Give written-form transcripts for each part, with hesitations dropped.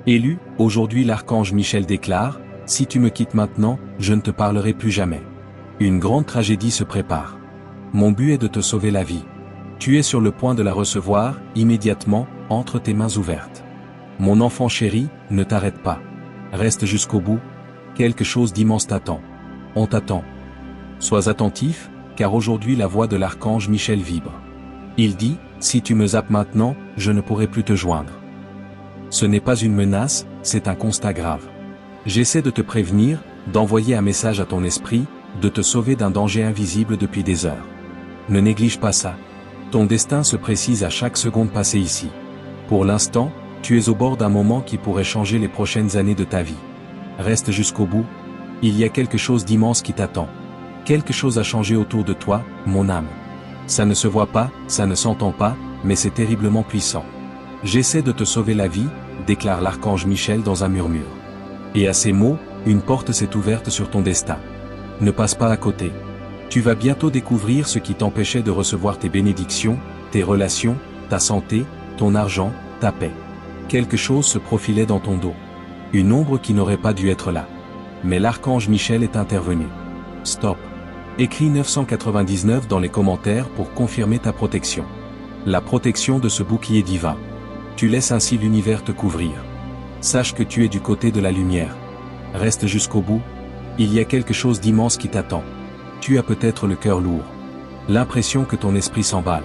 Élu, aujourd'hui l'archange Michel déclare, « Si tu me quittes maintenant, je ne te parlerai plus jamais. Une grande tragédie se prépare. Mon but est de te sauver la vie. Tu es sur le point de la recevoir, immédiatement, entre tes mains ouvertes. Mon enfant chéri, ne t'arrête pas. Reste jusqu'au bout. Quelque chose d'immense t'attend. On t'attend. Sois attentif, car aujourd'hui la voix de l'archange Michel vibre. Il dit, si tu me zappes maintenant, je ne pourrai plus te joindre. Ce n'est pas une menace, c'est un constat grave. J'essaie de te prévenir, d'envoyer un message à ton esprit, de te sauver d'un danger invisible depuis des heures. Ne néglige pas ça. Ton destin se précise à chaque seconde passée ici. Pour l'instant, tu es au bord d'un moment qui pourrait changer les prochaines années de ta vie. Reste jusqu'au bout. Il y a quelque chose d'immense qui t'attend. Quelque chose a changé autour de toi, mon âme. Ça ne se voit pas, ça ne s'entend pas, mais c'est terriblement puissant. J'essaie de te sauver la vie, déclare l'archange Michel dans un murmure. Et à ces mots, une porte s'est ouverte sur ton destin. Ne passe pas à côté. Tu vas bientôt découvrir ce qui t'empêchait de recevoir tes bénédictions, tes relations, ta santé, ton argent, ta paix. Quelque chose se profilait dans ton dos. Une ombre qui n'aurait pas dû être là. Mais l'archange Michel est intervenu. Stop. Écris 999 dans les commentaires pour confirmer ta protection. La protection de ce bouclier divin. Tu laisses ainsi l'univers te couvrir. Sache que tu es du côté de la lumière. Reste jusqu'au bout. Il y a quelque chose d'immense qui t'attend. Tu as peut-être le cœur lourd. L'impression que ton esprit s'emballe.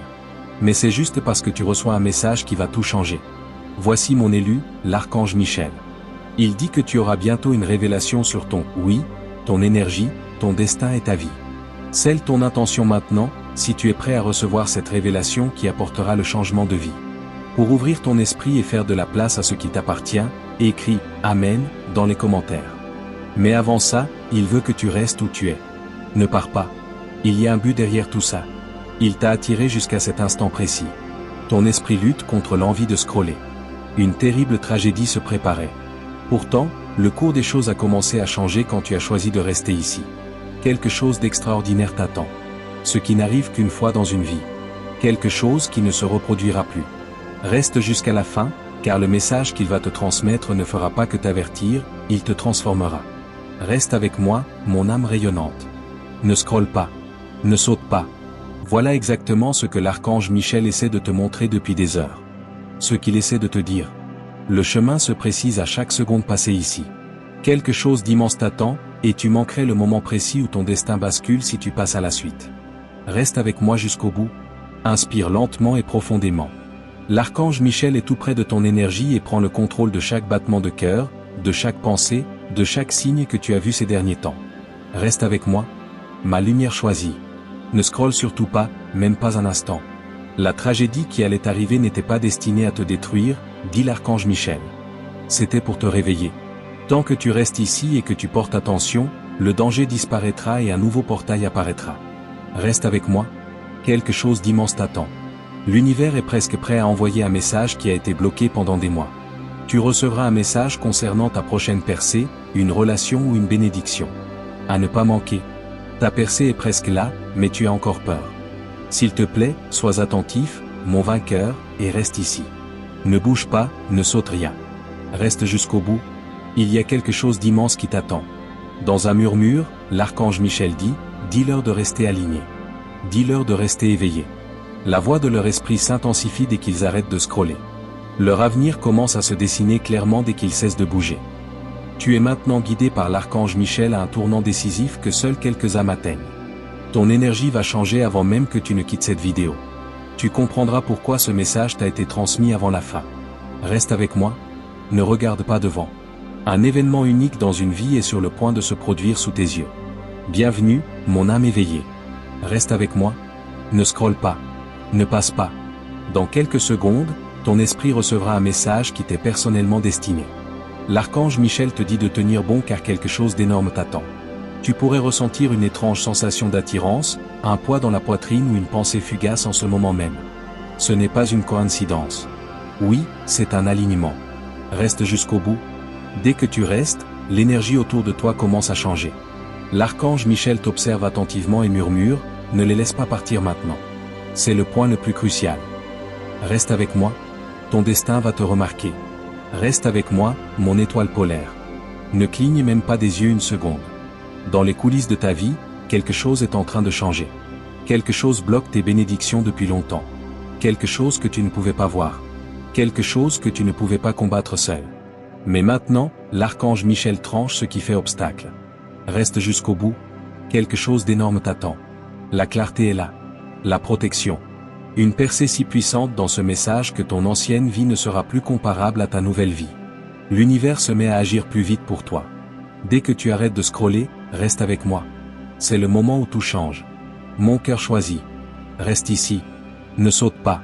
Mais c'est juste parce que tu reçois un message qui va tout changer. Voici mon élu, l'archange Michel. Il dit que tu auras bientôt une révélation sur ton oui, ton énergie, ton destin et ta vie. Scelle ton intention maintenant, si tu es prêt à recevoir cette révélation qui apportera le changement de vie. Pour ouvrir ton esprit et faire de la place à ce qui t'appartient, écris « Amen » dans les commentaires. Mais avant ça, il veut que tu restes où tu es. Ne pars pas. Il y a un but derrière tout ça. Il t'a attiré jusqu'à cet instant précis. Ton esprit lutte contre l'envie de scroller. Une terrible tragédie se préparait. Pourtant, le cours des choses a commencé à changer quand tu as choisi de rester ici. Quelque chose d'extraordinaire t'attend. Ce qui n'arrive qu'une fois dans une vie. Quelque chose qui ne se reproduira plus. Reste jusqu'à la fin, car le message qu'il va te transmettre ne fera pas que t'avertir, il te transformera. Reste avec moi, mon âme rayonnante. Ne scrolle pas. Ne saute pas. Voilà exactement ce que l'archange Michel essaie de te montrer depuis des heures. Ce qu'il essaie de te dire. Le chemin se précise à chaque seconde passée ici. Quelque chose d'immense t'attend, et tu manquerais le moment précis où ton destin bascule si tu passes à la suite. Reste avec moi jusqu'au bout. Inspire lentement et profondément. L'archange Michel est tout près de ton énergie et prend le contrôle de chaque battement de cœur, de chaque pensée, de chaque signe que tu as vu ces derniers temps. Reste avec moi. Ma lumière choisie. Ne scrolle surtout pas, même pas un instant. La tragédie qui allait arriver n'était pas destinée à te détruire, dit l'archange Michel. C'était pour te réveiller. Tant que tu restes ici et que tu portes attention, le danger disparaîtra et un nouveau portail apparaîtra. Reste avec moi. Quelque chose d'immense t'attend. L'univers est presque prêt à envoyer un message qui a été bloqué pendant des mois. Tu recevras un message concernant ta prochaine percée, une relation ou une bénédiction. À ne pas manquer. Ta percée est presque là, mais tu as encore peur. S'il te plaît, sois attentif, mon vainqueur, et reste ici. Ne bouge pas, ne saute rien. Reste jusqu'au bout. Il y a quelque chose d'immense qui t'attend. Dans un murmure, l'archange Michel dit, dis-leur de rester alignés. Dis-leur de rester éveillés. La voix de leur esprit s'intensifie dès qu'ils arrêtent de scroller. Leur avenir commence à se dessiner clairement dès qu'ils cessent de bouger. Tu es maintenant guidé par l'archange Michel à un tournant décisif que seuls quelques âmes atteignent. Ton énergie va changer avant même que tu ne quittes cette vidéo. Tu comprendras pourquoi ce message t'a été transmis avant la fin. Reste avec moi. Ne regarde pas devant. Un événement unique dans une vie est sur le point de se produire sous tes yeux. Bienvenue, mon âme éveillée. Reste avec moi. Ne scrolle pas. Ne passe pas. Dans quelques secondes, ton esprit recevra un message qui t'est personnellement destiné. L'archange Michel te dit de tenir bon car quelque chose d'énorme t'attend. Tu pourrais ressentir une étrange sensation d'attirance, un poids dans la poitrine ou une pensée fugace en ce moment même. Ce n'est pas une coïncidence. Oui, c'est un alignement. Reste jusqu'au bout. Dès que tu restes, l'énergie autour de toi commence à changer. L'archange Michel t'observe attentivement et murmure, ne les laisse pas partir maintenant. C'est le point le plus crucial. Reste avec moi. Ton destin va te remarquer. Reste avec moi, mon étoile polaire. Ne cligne même pas des yeux une seconde. Dans les coulisses de ta vie, quelque chose est en train de changer. Quelque chose bloque tes bénédictions depuis longtemps. Quelque chose que tu ne pouvais pas voir. Quelque chose que tu ne pouvais pas combattre seul. Mais maintenant, l'archange Michel tranche ce qui fait obstacle. Reste jusqu'au bout. Quelque chose d'énorme t'attend. La clarté est là. La protection. Une percée si puissante dans ce message que ton ancienne vie ne sera plus comparable à ta nouvelle vie. L'univers se met à agir plus vite pour toi. Dès que tu arrêtes de scroller, reste avec moi. C'est le moment où tout change. Mon cœur choisit. Reste ici. Ne saute pas.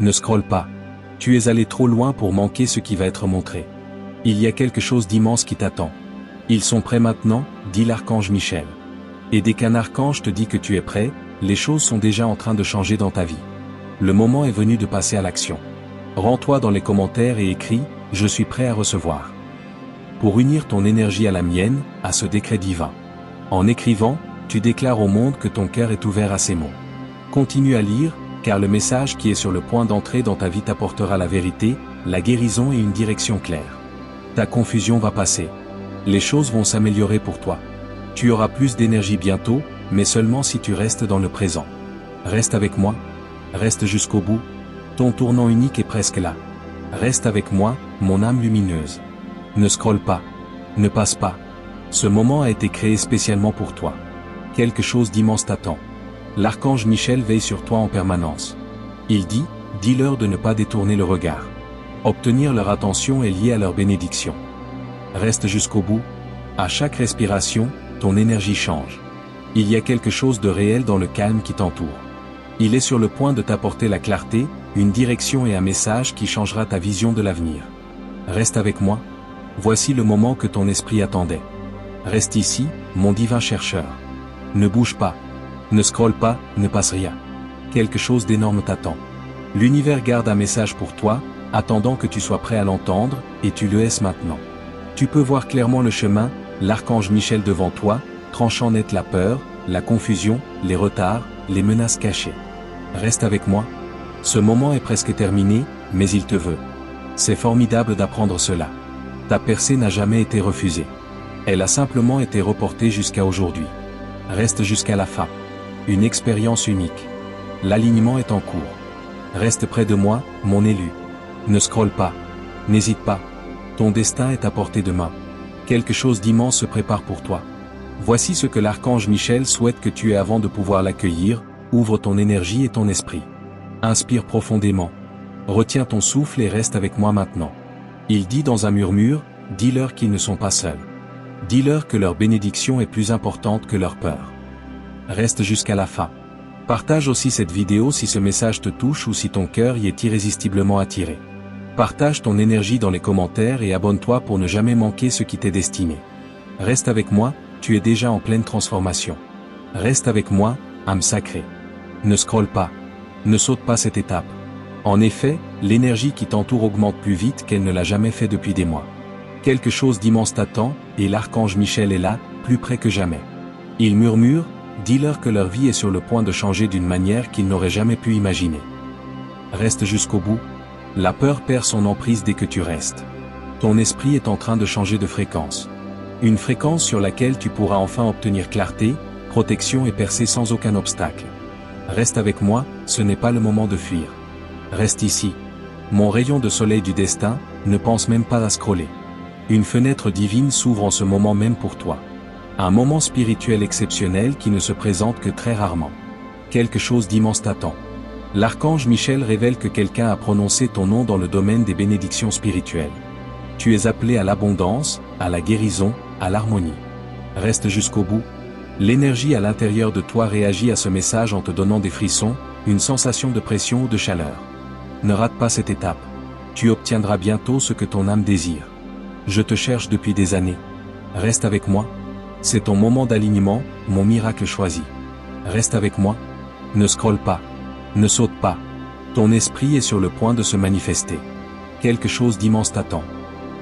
Ne scrolle pas. Tu es allé trop loin pour manquer ce qui va être montré. Il y a quelque chose d'immense qui t'attend. Ils sont prêts maintenant, dit l'archange Michel. Et dès qu'un archange te dit que tu es prêt, les choses sont déjà en train de changer dans ta vie. Le moment est venu de passer à l'action. Rends-toi dans les commentaires et écris « Je suis prêt à recevoir ». Pour unir ton énergie à la mienne, à ce décret divin. En écrivant, tu déclares au monde que ton cœur est ouvert à ces mots. Continue à lire, car le message qui est sur le point d'entrer dans ta vie t'apportera la vérité, la guérison et une direction claire. Ta confusion va passer. Les choses vont s'améliorer pour toi. Tu auras plus d'énergie bientôt, mais seulement si tu restes dans le présent. Reste avec moi. Reste jusqu'au bout. Ton tournant unique est presque là. Reste avec moi, mon âme lumineuse. Ne scrolle pas. Ne passe pas. Ce moment a été créé spécialement pour toi. Quelque chose d'immense t'attend. L'archange Michel veille sur toi en permanence. Il dit, dis-leur de ne pas détourner le regard. Obtenir leur attention est lié à leur bénédiction. Reste jusqu'au bout. À chaque respiration, ton énergie change. Il y a quelque chose de réel dans le calme qui t'entoure. Il est sur le point de t'apporter la clarté, une direction et un message qui changera ta vision de l'avenir. Reste avec moi. Voici le moment que ton esprit attendait. Reste ici, mon divin chercheur. Ne bouge pas. Ne scrolle pas, ne passe rien. Quelque chose d'énorme t'attend. L'univers garde un message pour toi, attendant que tu sois prêt à l'entendre, et tu le es maintenant. Tu peux voir clairement le chemin, l'archange Michel devant toi, tranchant net la peur, la confusion, les retards, les menaces cachées. Reste avec moi. Ce moment est presque terminé, mais il te veut. C'est formidable d'apprendre cela. Ta percée n'a jamais été refusée. Elle a simplement été reportée jusqu'à aujourd'hui. Reste jusqu'à la fin. Une expérience unique. L'alignement est en cours. Reste près de moi, mon élu. Ne scrolle pas. N'hésite pas. Ton destin est à portée de main. Quelque chose d'immense se prépare pour toi. Voici ce que l'archange Michel souhaite que tu aies avant de pouvoir l'accueillir. Ouvre ton énergie et ton esprit. Inspire profondément. Retiens ton souffle et reste avec moi maintenant. Il dit dans un murmure, dis-leur qu'ils ne sont pas seuls. Dis-leur que leur bénédiction est plus importante que leur peur. Reste jusqu'à la fin. Partage aussi cette vidéo si ce message te touche ou si ton cœur y est irrésistiblement attiré. Partage ton énergie dans les commentaires et abonne-toi pour ne jamais manquer ce qui t'est destiné. Reste avec moi, tu es déjà en pleine transformation. Reste avec moi, âme sacrée. Ne scrolle pas. Ne saute pas cette étape. En effet, l'énergie qui t'entoure augmente plus vite qu'elle ne l'a jamais fait depuis des mois. Quelque chose d'immense t'attend, et l'archange Michel est là, plus près que jamais. Il murmure, dis-leur que leur vie est sur le point de changer d'une manière qu'ils n'auraient jamais pu imaginer. Reste jusqu'au bout. La peur perd son emprise dès que tu restes. Ton esprit est en train de changer de fréquence. Une fréquence sur laquelle tu pourras enfin obtenir clarté, protection et percer sans aucun obstacle. Reste avec moi, ce n'est pas le moment de fuir. Reste ici. Mon rayon de soleil du destin, ne pense même pas à scroller. Une fenêtre divine s'ouvre en ce moment même pour toi. Un moment spirituel exceptionnel qui ne se présente que très rarement. Quelque chose d'immense t'attend. L'archange Michel révèle que quelqu'un a prononcé ton nom dans le domaine des bénédictions spirituelles. Tu es appelé à l'abondance, à la guérison, à l'harmonie. Reste jusqu'au bout. L'énergie à l'intérieur de toi réagit à ce message en te donnant des frissons, une sensation de pression ou de chaleur. Ne rate pas cette étape. Tu obtiendras bientôt ce que ton âme désire. Je te cherche depuis des années. Reste avec moi. C'est ton moment d'alignement, mon miracle choisi. Reste avec moi. Ne scrolle pas. Ne saute pas. Ton esprit est sur le point de se manifester. Quelque chose d'immense t'attend.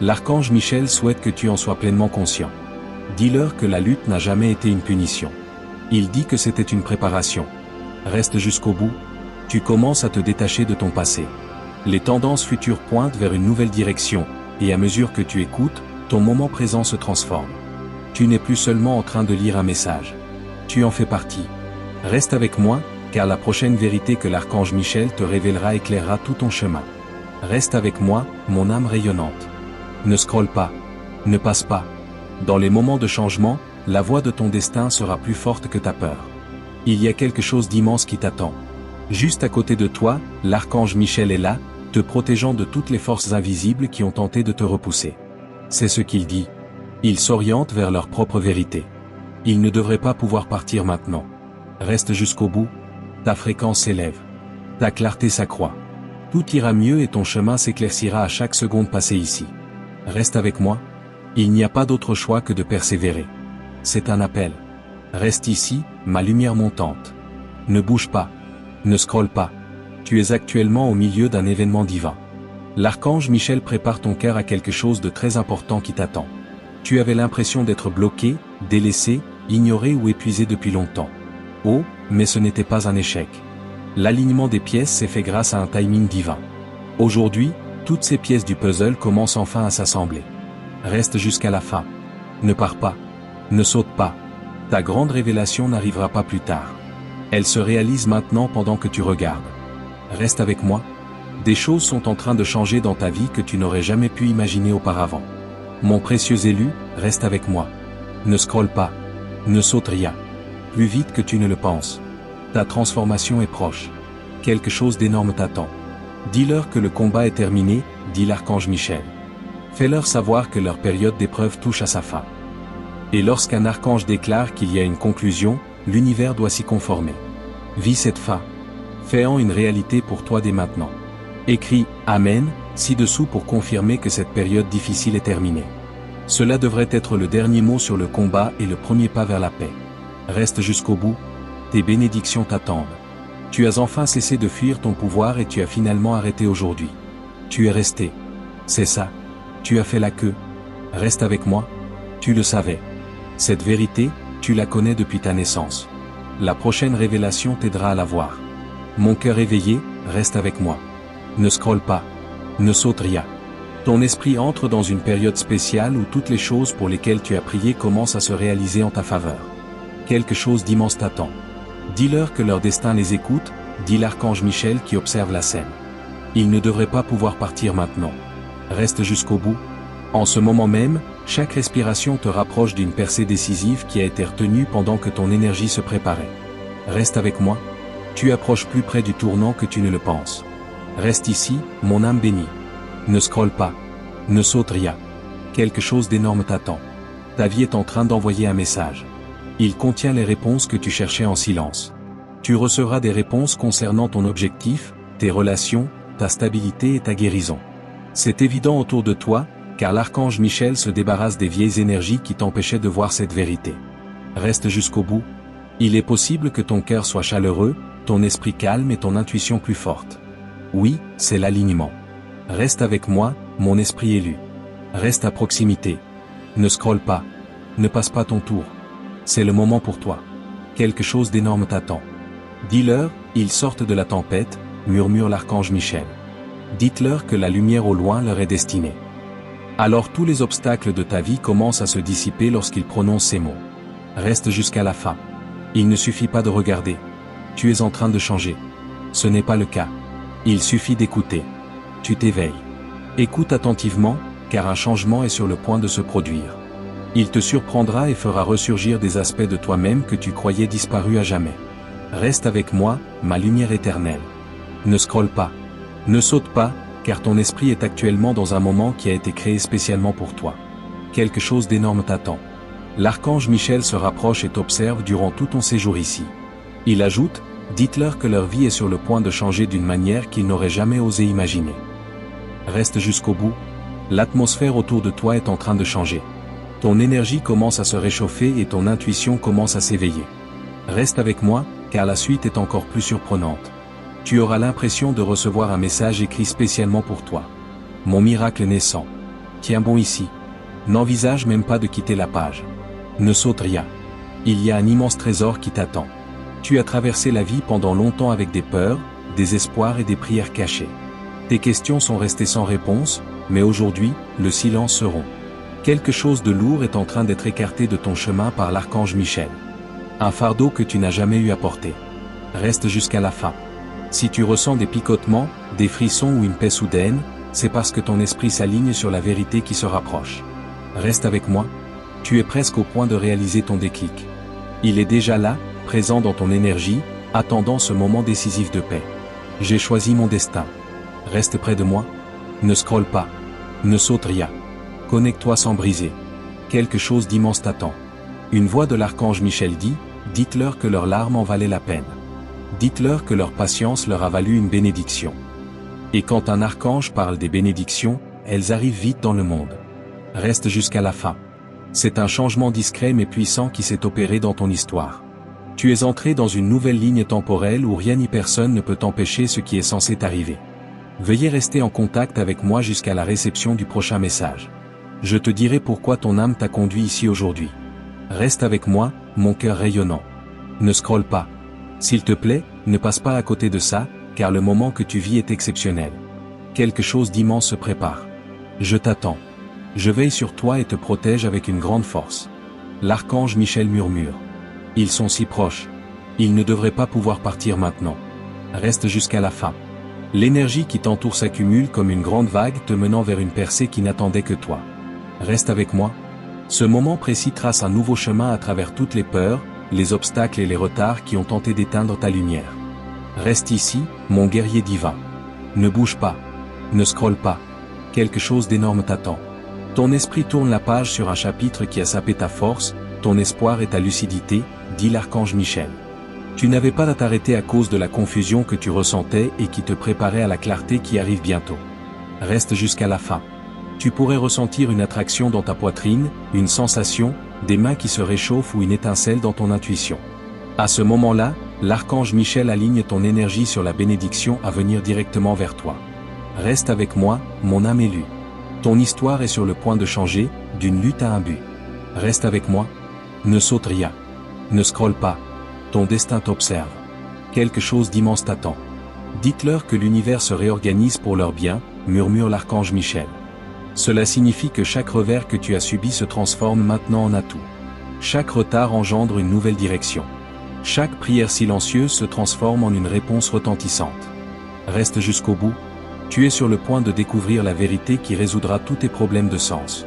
L'archange Michel souhaite que tu en sois pleinement conscient. Dis-leur que la lutte n'a jamais été une punition. Il dit que c'était une préparation. Reste jusqu'au bout. Tu commences à te détacher de ton passé. Les tendances futures pointent vers une nouvelle direction, et à mesure que tu écoutes, ton moment présent se transforme. Tu n'es plus seulement en train de lire un message. Tu en fais partie. Reste avec moi, car la prochaine vérité que l'archange Michel te révélera éclairera tout ton chemin. Reste avec moi, mon âme rayonnante. Ne scrolle pas. Ne passe pas. Dans les moments de changement, la voix de ton destin sera plus forte que ta peur. Il y a quelque chose d'immense qui t'attend. Juste à côté de toi, l'archange Michel est là, te protégeant de toutes les forces invisibles qui ont tenté de te repousser. C'est ce qu'il dit. Ils s'orientent vers leur propre vérité. Ils ne devraient pas pouvoir partir maintenant. Reste jusqu'au bout. Ta fréquence s'élève. Ta clarté s'accroît. Tout ira mieux et ton chemin s'éclaircira à chaque seconde passée ici. Reste avec moi. Il n'y a pas d'autre choix que de persévérer. C'est un appel. Reste ici, ma lumière montante. Ne bouge pas. Ne scrolle pas. Tu es actuellement au milieu d'un événement divin. L'archange Michel prépare ton cœur à quelque chose de très important qui t'attend. Tu avais l'impression d'être bloqué, délaissé, ignoré ou épuisé depuis longtemps. Oh, mais ce n'était pas un échec. L'alignement des pièces s'est fait grâce à un timing divin. Aujourd'hui, toutes ces pièces du puzzle commencent enfin à s'assembler. Reste jusqu'à la fin. Ne pars pas. Ne saute pas. Ta grande révélation n'arrivera pas plus tard. Elle se réalise maintenant pendant que tu regardes. Reste avec moi. Des choses sont en train de changer dans ta vie que tu n'aurais jamais pu imaginer auparavant. Mon précieux élu, reste avec moi. Ne scrolle pas. Ne saute rien. Plus vite que tu ne le penses. Ta transformation est proche. Quelque chose d'énorme t'attend. Dis-leur que le combat est terminé, dit l'archange Michel. Fais-leur savoir que leur période d'épreuve touche à sa fin. Et lorsqu'un archange déclare qu'il y a une conclusion, l'univers doit s'y conformer. Vis cette fin. Fais-en une réalité pour toi dès maintenant. Écris « Amen » ci-dessous pour confirmer que cette période difficile est terminée. Cela devrait être le dernier mot sur le combat et le premier pas vers la paix. Reste jusqu'au bout. Tes bénédictions t'attendent. Tu as enfin cessé de fuir ton pouvoir et tu as finalement arrêté aujourd'hui. Tu es resté. C'est ça. Tu as fait la queue. Reste avec moi. Tu le savais. Cette vérité, tu la connais depuis ta naissance. La prochaine révélation t'aidera à la voir. Mon cœur éveillé, reste avec moi. Ne scrolle pas. Ne saute rien. Ton esprit entre dans une période spéciale où toutes les choses pour lesquelles tu as prié commencent à se réaliser en ta faveur. Quelque chose d'immense t'attend. Dis-leur que leur destin les écoute, dit l'archange Michel qui observe la scène. Ils ne devraient pas pouvoir partir maintenant. Reste jusqu'au bout. En ce moment même, chaque respiration te rapproche d'une percée décisive qui a été retenue pendant que ton énergie se préparait. Reste avec moi. Tu approches plus près du tournant que tu ne le penses. Reste ici, mon âme bénie. Ne scrolle pas. Ne saute rien. Quelque chose d'énorme t'attend. Ta vie est en train d'envoyer un message. Il contient les réponses que tu cherchais en silence. Tu recevras des réponses concernant ton objectif, tes relations, ta stabilité et ta guérison. C'est évident autour de toi, car l'archange Michel se débarrasse des vieilles énergies qui t'empêchaient de voir cette vérité. Reste jusqu'au bout. Il est possible que ton cœur soit chaleureux, ton esprit calme et ton intuition plus forte. Oui, c'est l'alignement. Reste avec moi, mon esprit élu. Reste à proximité. Ne scrolle pas. Ne passe pas ton tour. C'est le moment pour toi. Quelque chose d'énorme t'attend. Dis-leur, ils sortent de la tempête, murmure l'archange Michel. Dites-leur que la lumière au loin leur est destinée. Alors tous les obstacles de ta vie commencent à se dissiper lorsqu'ils prononcent ces mots. Reste jusqu'à la fin. Il ne suffit pas de regarder. Tu es en train de changer. Ce n'est pas le cas. Il suffit d'écouter. Tu t'éveilles. Écoute attentivement, car un changement est sur le point de se produire. Il te surprendra et fera ressurgir des aspects de toi-même que tu croyais disparus à jamais. Reste avec moi, ma lumière éternelle. Ne scrolle pas. Ne saute pas, car ton esprit est actuellement dans un moment qui a été créé spécialement pour toi. Quelque chose d'énorme t'attend. L'archange Michel se rapproche et t'observe durant tout ton séjour ici. Il ajoute, dites-leur que leur vie est sur le point de changer d'une manière qu'ils n'auraient jamais osé imaginer. Reste jusqu'au bout. L'atmosphère autour de toi est en train de changer. Ton énergie commence à se réchauffer et ton intuition commence à s'éveiller. Reste avec moi, car la suite est encore plus surprenante. Tu auras l'impression de recevoir un message écrit spécialement pour toi. Mon miracle naissant. Tiens bon ici. N'envisage même pas de quitter la page. Ne saute rien. Il y a un immense trésor qui t'attend. Tu as traversé la vie pendant longtemps avec des peurs, des espoirs et des prières cachées. Tes questions sont restées sans réponse, mais aujourd'hui, le silence se rompt. Quelque chose de lourd est en train d'être écarté de ton chemin par l'archange Michel. Un fardeau que tu n'as jamais eu à porter. Reste jusqu'à la fin. Si tu ressens des picotements, des frissons ou une paix soudaine, c'est parce que ton esprit s'aligne sur la vérité qui se rapproche. Reste avec moi. Tu es presque au point de réaliser ton déclic. Il est déjà là, présent dans ton énergie, attendant ce moment décisif de paix. J'ai choisi mon destin. Reste près de moi. Ne scrolle pas. Ne saute rien. Connecte-toi sans briser. Quelque chose d'immense t'attend. Une voix de l'archange Michel dit, dites-leur que leurs larmes en valaient la peine. Dites-leur que leur patience leur a valu une bénédiction. Et quand un archange parle des bénédictions, elles arrivent vite dans le monde. Reste jusqu'à la fin. C'est un changement discret mais puissant qui s'est opéré dans ton histoire. Tu es entré dans une nouvelle ligne temporelle où rien ni personne ne peut empêcher ce qui est censé t'arriver. Veuillez rester en contact avec moi jusqu'à la réception du prochain message. Je te dirai pourquoi ton âme t'a conduit ici aujourd'hui. Reste avec moi, mon cœur rayonnant. Ne scrolle pas. S'il te plaît, ne passe pas à côté de ça, car le moment que tu vis est exceptionnel. Quelque chose d'immense se prépare. Je t'attends. Je veille sur toi et te protège avec une grande force. L'archange Michel murmure. Ils sont si proches. Ils ne devraient pas pouvoir partir maintenant. Reste jusqu'à la fin. L'énergie qui t'entoure s'accumule comme une grande vague te menant vers une percée qui n'attendait que toi. Reste avec moi. Ce moment précis trace un nouveau chemin à travers toutes les peurs, les obstacles et les retards qui ont tenté d'éteindre ta lumière. Reste ici, mon guerrier divin. Ne bouge pas. Ne scrolle pas. Quelque chose d'énorme t'attend. Ton esprit tourne la page sur un chapitre qui a sapé ta force, ton espoir et ta lucidité, dit l'archange Michel. Tu n'avais pas à t'arrêter à cause de la confusion que tu ressentais et qui te préparait à la clarté qui arrive bientôt. Reste jusqu'à la fin. Tu pourrais ressentir une attraction dans ta poitrine, une sensation, des mains qui se réchauffent ou une étincelle dans ton intuition. À ce moment-là, l'archange Michel aligne ton énergie sur la bénédiction à venir directement vers toi. Reste avec moi, mon âme élue. Ton histoire est sur le point de changer, d'une lutte à un but. Reste avec moi. Ne saute rien. Ne scrolle pas. Ton destin t'observe. Quelque chose d'immense t'attend. Dites-leur que l'univers se réorganise pour leur bien, murmure l'archange Michel. Cela signifie que chaque revers que tu as subi se transforme maintenant en atout. Chaque retard engendre une nouvelle direction. Chaque prière silencieuse se transforme en une réponse retentissante. Reste jusqu'au bout. Tu es sur le point de découvrir la vérité qui résoudra tous tes problèmes de sens.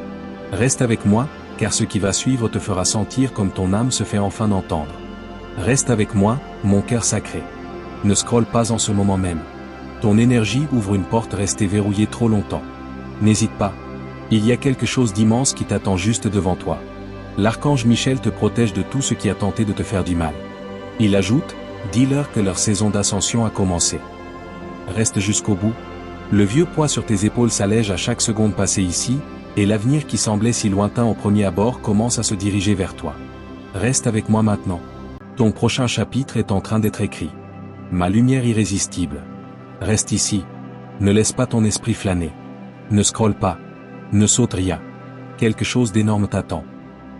Reste avec moi, car ce qui va suivre te fera sentir comme ton âme se fait enfin entendre. Reste avec moi, mon cœur sacré. Ne scrolle pas en ce moment même. Ton énergie ouvre une porte restée verrouillée trop longtemps. N'hésite pas. Il y a quelque chose d'immense qui t'attend juste devant toi. L'archange Michel te protège de tout ce qui a tenté de te faire du mal. Il ajoute, dis-leur que leur saison d'ascension a commencé. Reste jusqu'au bout. Le vieux poids sur tes épaules s'allège à chaque seconde passée ici, et l'avenir qui semblait si lointain au premier abord commence à se diriger vers toi. Reste avec moi maintenant. Ton prochain chapitre est en train d'être écrit. Ma lumière irrésistible. Reste ici. Ne laisse pas ton esprit flâner. Ne scrolle pas. Ne saute rien. Quelque chose d'énorme t'attend.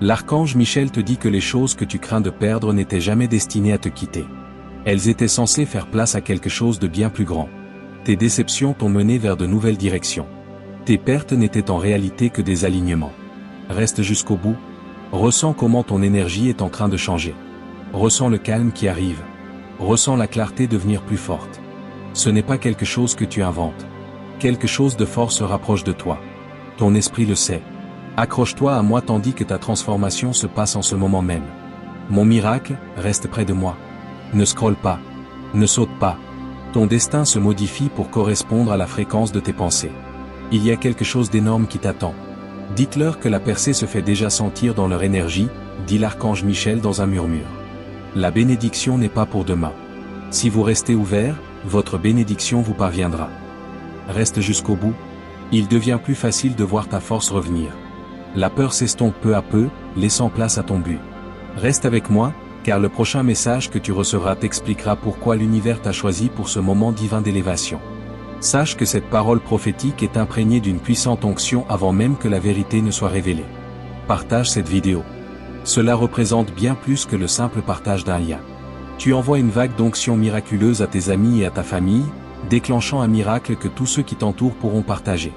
L'archange Michel te dit que les choses que tu crains de perdre n'étaient jamais destinées à te quitter. Elles étaient censées faire place à quelque chose de bien plus grand. Tes déceptions t'ont mené vers de nouvelles directions. Tes pertes n'étaient en réalité que des alignements. Reste jusqu'au bout. Ressens comment ton énergie est en train de changer. Ressens le calme qui arrive. Ressens la clarté devenir plus forte. Ce n'est pas quelque chose que tu inventes. Quelque chose de fort se rapproche de toi. Ton esprit le sait. Accroche-toi à moi tandis que ta transformation se passe en ce moment même. Mon miracle, reste près de moi. Ne scrolle pas. Ne saute pas. Ton destin se modifie pour correspondre à la fréquence de tes pensées. Il y a quelque chose d'énorme qui t'attend. Dites-leur que la percée se fait déjà sentir dans leur énergie, dit l'archange Michel dans un murmure. La bénédiction n'est pas pour demain. Si vous restez ouvert, votre bénédiction vous parviendra. Reste jusqu'au bout. Il devient plus facile de voir ta force revenir. La peur s'estompe peu à peu, laissant place à ton but. Reste avec moi, car le prochain message que tu recevras t'expliquera pourquoi l'univers t'a choisi pour ce moment divin d'élévation. Sache que cette parole prophétique est imprégnée d'une puissante onction avant même que la vérité ne soit révélée. Partage cette vidéo. Cela représente bien plus que le simple partage d'un lien. Tu envoies une vague d'onction miraculeuse à tes amis et à ta famille, déclenchant un miracle que tous ceux qui t'entourent pourront partager.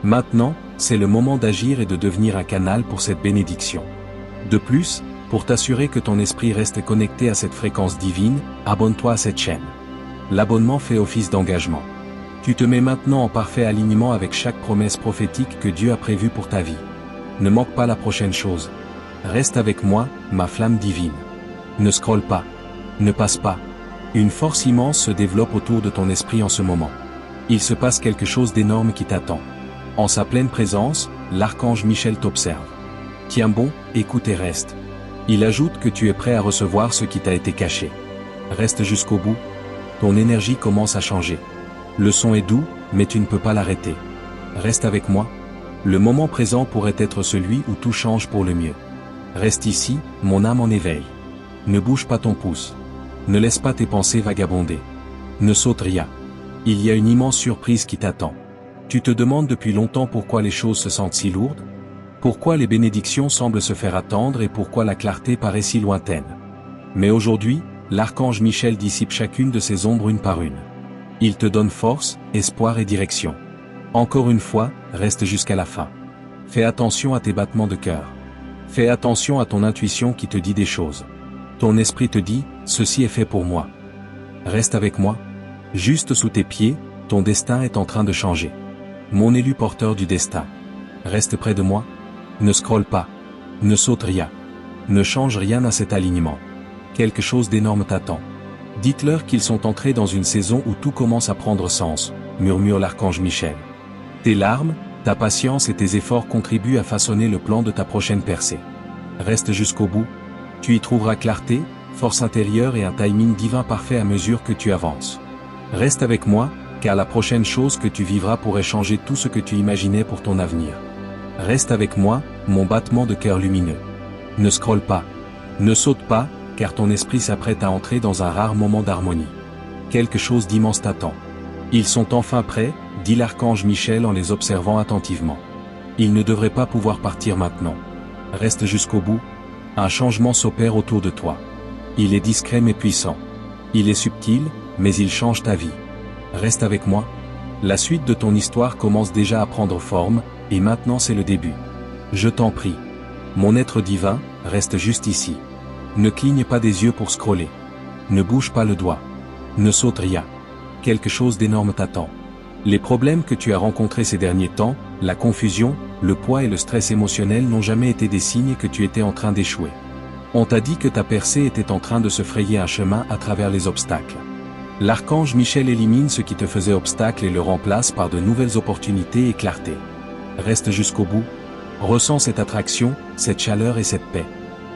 Maintenant, c'est le moment d'agir et de devenir un canal pour cette bénédiction. De plus, pour t'assurer que ton esprit reste connecté à cette fréquence divine, abonne-toi à cette chaîne. L'abonnement fait office d'engagement. Tu te mets maintenant en parfait alignement avec chaque promesse prophétique que Dieu a prévue pour ta vie. Ne manque pas la prochaine chose. Reste avec moi, ma flamme divine. Ne scrolle pas. Ne passe pas. Une force immense se développe autour de ton esprit en ce moment. Il se passe quelque chose d'énorme qui t'attend. En sa pleine présence, l'archange Michel t'observe. Tiens bon, écoute et reste. Il ajoute que tu es prêt à recevoir ce qui t'a été caché. Reste jusqu'au bout. Ton énergie commence à changer. Le son est doux, mais tu ne peux pas l'arrêter. Reste avec moi. Le moment présent pourrait être celui où tout change pour le mieux. Reste ici, mon âme en éveil. Ne bouge pas ton pouce. Ne laisse pas tes pensées vagabonder. Ne saute rien. Il y a une immense surprise qui t'attend. Tu te demandes depuis longtemps pourquoi les choses se sentent si lourdes? Pourquoi les bénédictions semblent se faire attendre et pourquoi la clarté paraît si lointaine? Mais aujourd'hui, l'archange Michel dissipe chacune de ces ombres une par une. Il te donne force, espoir et direction. Encore une fois, reste jusqu'à la fin. Fais attention à tes battements de cœur. Fais attention à ton intuition qui te dit des choses. Ton esprit te dit, ceci est fait pour moi. Reste avec moi. Juste sous tes pieds, ton destin est en train de changer. Mon élu porteur du destin. Reste près de moi. Ne scrolle pas. Ne saute rien. Ne change rien à cet alignement. Quelque chose d'énorme t'attend. Dites-leur qu'ils sont entrés dans une saison où tout commence à prendre sens, murmure l'archange Michel. Tes larmes, ta patience et tes efforts contribuent à façonner le plan de ta prochaine percée. Reste jusqu'au bout. Tu y trouveras clarté, force intérieure et un timing divin parfait à mesure que tu avances. Reste avec moi, car la prochaine chose que tu vivras pourrait changer tout ce que tu imaginais pour ton avenir. Reste avec moi, mon battement de cœur lumineux. Ne scrolle pas. Ne saute pas, car ton esprit s'apprête à entrer dans un rare moment d'harmonie. Quelque chose d'immense t'attend. Ils sont enfin prêts, dit l'archange Michel en les observant attentivement. Ils ne devraient pas pouvoir partir maintenant. Reste jusqu'au bout. Un changement s'opère autour de toi. Il est discret mais puissant. Il est subtil, mais il change ta vie. Reste avec moi. La suite de ton histoire commence déjà à prendre forme, et maintenant c'est le début. Je t'en prie. Mon être divin, reste juste ici. Ne cligne pas des yeux pour scroller. Ne bouge pas le doigt. Ne saute rien. Quelque chose d'énorme t'attend. Les problèmes que tu as rencontrés ces derniers temps, la confusion, le poids et le stress émotionnel n'ont jamais été des signes que tu étais en train d'échouer. On t'a dit que ta percée était en train de se frayer un chemin à travers les obstacles. L'archange Michel élimine ce qui te faisait obstacle et le remplace par de nouvelles opportunités et clarté. Reste jusqu'au bout. Ressens cette attraction, cette chaleur et cette paix.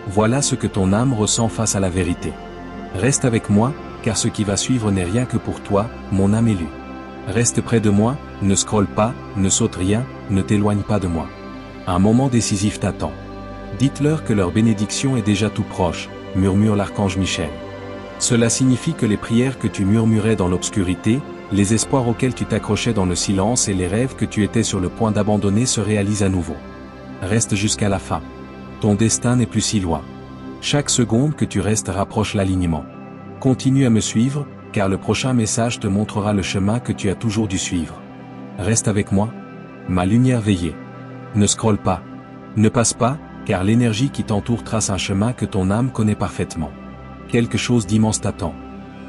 Voilà ce que ton âme ressent face à la vérité. Reste avec moi, car ce qui va suivre n'est rien que pour toi, mon âme élue. Reste près de moi, ne scrolle pas, ne saute rien, ne t'éloigne pas de moi. Un moment décisif t'attend. Dites-leur que leur bénédiction est déjà tout proche, murmure l'archange Michel. Cela signifie que les prières que tu murmurais dans l'obscurité, les espoirs auxquels tu t'accrochais dans le silence et les rêves que tu étais sur le point d'abandonner se réalisent à nouveau. Reste jusqu'à la fin. Ton destin n'est plus si loin. Chaque seconde que tu restes rapproche l'alignement. Continue à me suivre, car le prochain message te montrera le chemin que tu as toujours dû suivre. Reste avec moi. Ma lumière veillée. Ne scrolle pas. Ne passe pas, car l'énergie qui t'entoure trace un chemin que ton âme connaît parfaitement. Quelque chose d'immense t'attend.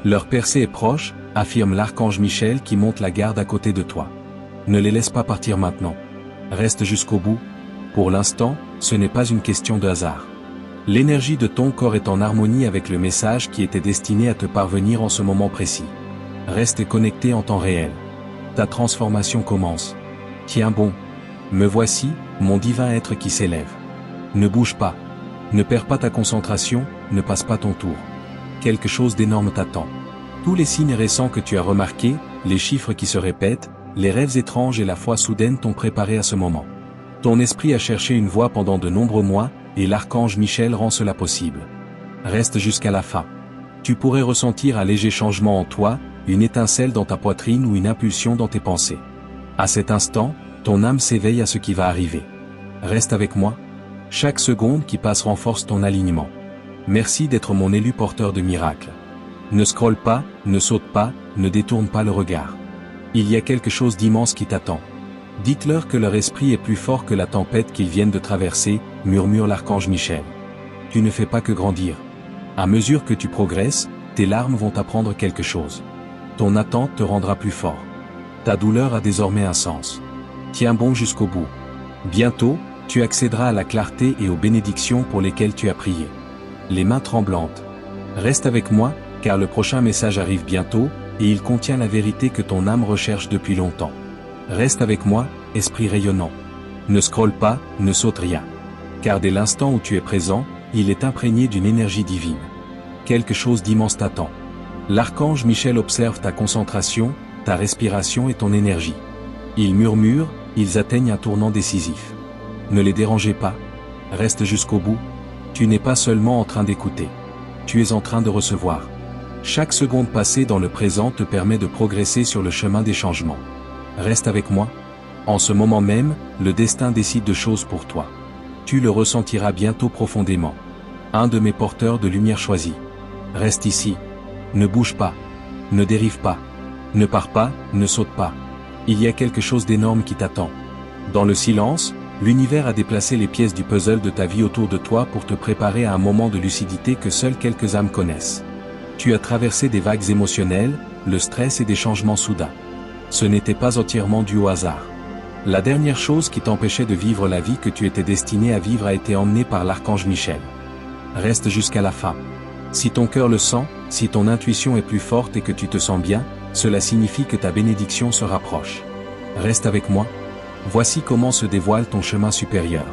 Leur percée est proche, affirme l'archange Michel qui monte la garde à côté de toi. Ne les laisse pas partir maintenant. Reste jusqu'au bout. Pour l'instant, ce n'est pas une question de hasard. L'énergie de ton corps est en harmonie avec le message qui était destiné à te parvenir en ce moment précis. Reste connecté en temps réel. Ta transformation commence. Tiens bon. Me voici, mon divin être qui s'élève. Ne bouge pas. Ne perds pas ta concentration, ne passe pas ton tour. Quelque chose d'énorme t'attend. Tous les signes récents que tu as remarqués, les chiffres qui se répètent, les rêves étranges et la foi soudaine t'ont préparé à ce moment. Ton esprit a cherché une voie pendant de nombreux mois, et l'archange Michel rend cela possible. Reste jusqu'à la fin. Tu pourrais ressentir un léger changement en toi, une étincelle dans ta poitrine ou une impulsion dans tes pensées. À cet instant, ton âme s'éveille à ce qui va arriver. Reste avec moi. Chaque seconde qui passe renforce ton alignement. Merci d'être mon élu porteur de miracles. Ne scrolle pas, ne saute pas, ne détourne pas le regard. Il y a quelque chose d'immense qui t'attend. Dites-leur que leur esprit est plus fort que la tempête qu'ils viennent de traverser, murmure l'archange Michel. Tu ne fais pas que grandir. À mesure que tu progresses, tes larmes vont apprendre quelque chose. Ton attente te rendra plus fort. Ta douleur a désormais un sens. Tiens bon jusqu'au bout. Bientôt, tu accéderas à la clarté et aux bénédictions pour lesquelles tu as prié. Les mains tremblantes. Reste avec moi, car le prochain message arrive bientôt, et il contient la vérité que ton âme recherche depuis longtemps. Reste avec moi, esprit rayonnant. Ne scrolle pas, ne saute rien. Car dès l'instant où tu es présent, il est imprégné d'une énergie divine. Quelque chose d'immense t'attend. L'archange Michel observe ta concentration, ta respiration et ton énergie. Ils murmurent, ils atteignent un tournant décisif. Ne les dérangez pas. Reste jusqu'au bout. Tu n'es pas seulement en train d'écouter. Tu es en train de recevoir. Chaque seconde passée dans le présent te permet de progresser sur le chemin des changements. Reste avec moi. En ce moment même, le destin décide de choses pour toi. Tu le ressentiras bientôt profondément. Un de mes porteurs de lumière choisis. Reste ici. Ne bouge pas. Ne dérive pas. Ne pars pas, ne saute pas. Il y a quelque chose d'énorme qui t'attend. Dans le silence, l'univers a déplacé les pièces du puzzle de ta vie autour de toi pour te préparer à un moment de lucidité que seules quelques âmes connaissent. Tu as traversé des vagues émotionnelles, le stress et des changements soudains. Ce n'était pas entièrement dû au hasard. La dernière chose qui t'empêchait de vivre la vie que tu étais destiné à vivre a été emmenée par l'archange Michel. Reste jusqu'à la fin. Si ton cœur le sent, si ton intuition est plus forte et que tu te sens bien, cela signifie que ta bénédiction se rapproche. Reste avec moi. Voici comment se dévoile ton chemin supérieur.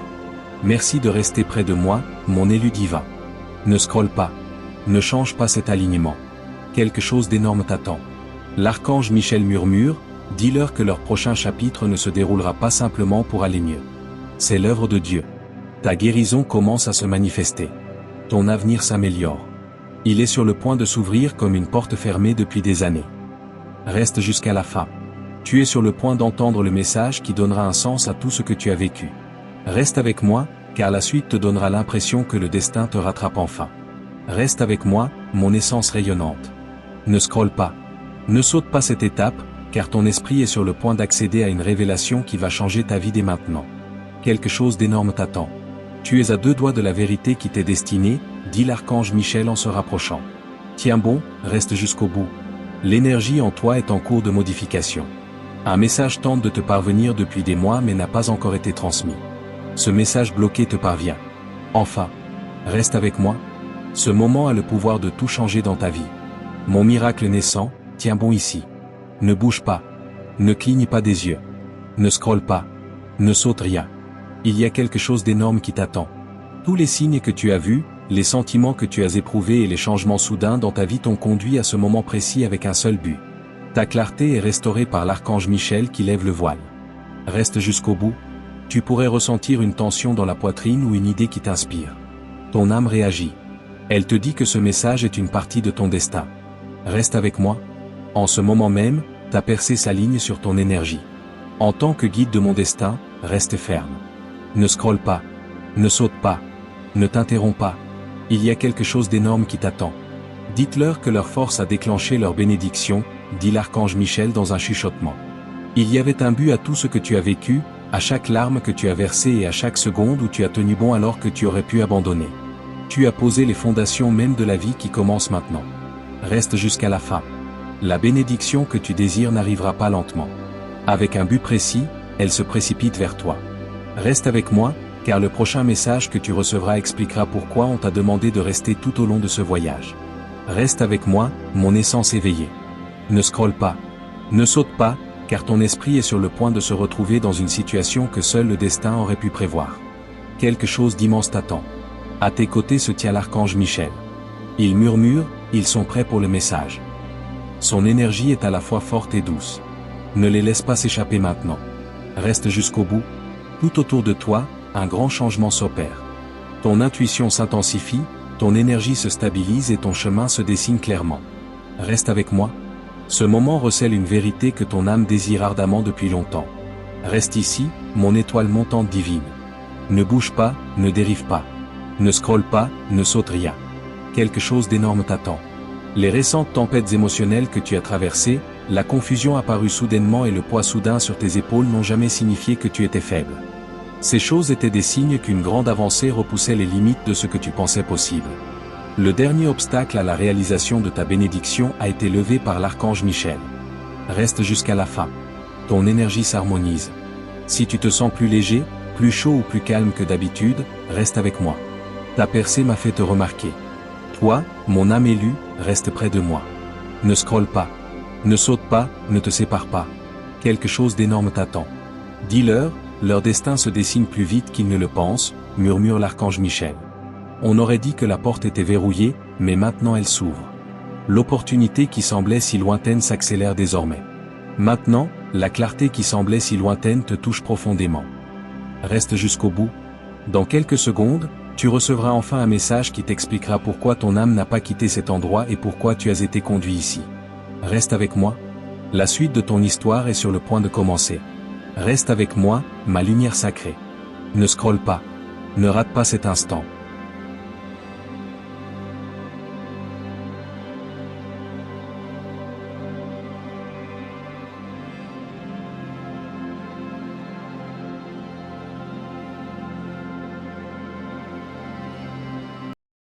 Merci de rester près de moi, mon élu divin. Ne scrolle pas. Ne change pas cet alignement. Quelque chose d'énorme t'attend. L'archange Michel murmure, dis-leur que leur prochain chapitre ne se déroulera pas simplement pour aller mieux. C'est l'œuvre de Dieu. Ta guérison commence à se manifester. Ton avenir s'améliore. Il est sur le point de s'ouvrir comme une porte fermée depuis des années. Reste jusqu'à la fin. Tu es sur le point d'entendre le message qui donnera un sens à tout ce que tu as vécu. Reste avec moi, car la suite te donnera l'impression que le destin te rattrape enfin. Reste avec moi, mon essence rayonnante. Ne scrolle pas. Ne saute pas cette étape, car ton esprit est sur le point d'accéder à une révélation qui va changer ta vie dès maintenant. Quelque chose d'énorme t'attend. Tu es à 2 doigts de la vérité qui t'est destinée, dit l'archange Michel en se rapprochant. Tiens bon, reste jusqu'au bout. L'énergie en toi est en cours de modification. Un message tente de te parvenir depuis des mois mais n'a pas encore été transmis. Ce message bloqué te parvient. Enfin, reste avec moi. Ce moment a le pouvoir de tout changer dans ta vie. Mon miracle naissant, tiens bon ici. Ne bouge pas. Ne cligne pas des yeux. Ne scrolle pas. Ne saute rien. Il y a quelque chose d'énorme qui t'attend. Tous les signes que tu as vus, les sentiments que tu as éprouvés et les changements soudains dans ta vie t'ont conduit à ce moment précis avec un seul but. Ta clarté est restaurée par l'archange Michel qui lève le voile. Reste jusqu'au bout. Tu pourrais ressentir une tension dans la poitrine ou une idée qui t'inspire. Ton âme réagit. Elle te dit que ce message est une partie de ton destin. Reste avec moi. En ce moment même, ta percée s'aligne sur ton énergie. En tant que guide de mon destin, reste ferme. Ne scrolle pas. Ne saute pas. Ne t'interromps pas. Il y a quelque chose d'énorme qui t'attend. Dites-leur que leur force a déclenché leur bénédiction, dit l'archange Michel dans un chuchotement. Il y avait un but à tout ce que tu as vécu, à chaque larme que tu as versée et à chaque seconde où tu as tenu bon alors que tu aurais pu abandonner. Tu as posé les fondations même de la vie qui commence maintenant. Reste jusqu'à la fin. La bénédiction que tu désires n'arrivera pas lentement. Avec un but précis, elle se précipite vers toi. Reste avec moi, car le prochain message que tu recevras expliquera pourquoi on t'a demandé de rester tout au long de ce voyage. Reste avec moi, mon essence éveillée. Ne scrolle pas. Ne saute pas, car ton esprit est sur le point de se retrouver dans une situation que seul le destin aurait pu prévoir. Quelque chose d'immense t'attend. À tes côtés se tient l'archange Michel. Il murmure, ils sont prêts pour le message. Son énergie est à la fois forte et douce. Ne les laisse pas s'échapper maintenant. Reste jusqu'au bout. Tout autour de toi, un grand changement s'opère. Ton intuition s'intensifie, ton énergie se stabilise et ton chemin se dessine clairement. Reste avec moi. Ce moment recèle une vérité que ton âme désire ardemment depuis longtemps. Reste ici, mon étoile montante divine. Ne bouge pas, ne dérive pas. Ne scrolle pas, ne saute rien. Quelque chose d'énorme t'attend. Les récentes tempêtes émotionnelles que tu as traversées, La confusion apparut soudainement et le poids soudain sur tes épaules n'ont jamais signifié que tu étais faible. Ces choses étaient des signes qu'une grande avancée repoussait les limites de ce que tu pensais possible. Le dernier obstacle à la réalisation de ta bénédiction a été levé par l'archange Michel. Reste jusqu'à la fin. Ton énergie s'harmonise. Si tu te sens plus léger, plus chaud ou plus calme que d'habitude, reste avec moi. Ta percée m'a fait te remarquer. Toi, mon âme élue, reste près de moi. Ne scrolle pas. Ne saute pas, ne te sépare pas. Quelque chose d'énorme t'attend. Dis-leur, leur destin se dessine plus vite qu'ils ne le pensent, murmure l'archange Michel. On aurait dit que la porte était verrouillée, mais maintenant elle s'ouvre. L'opportunité qui semblait si lointaine s'accélère désormais. Maintenant, la clarté qui semblait si lointaine te touche profondément. Reste jusqu'au bout. Dans quelques secondes, tu recevras enfin un message qui t'expliquera pourquoi ton âme n'a pas quitté cet endroit et pourquoi tu as été conduit ici. Reste avec moi. La suite de ton histoire est sur le point de commencer. Reste avec moi, ma lumière sacrée. Ne scrolle pas. Ne rate pas cet instant.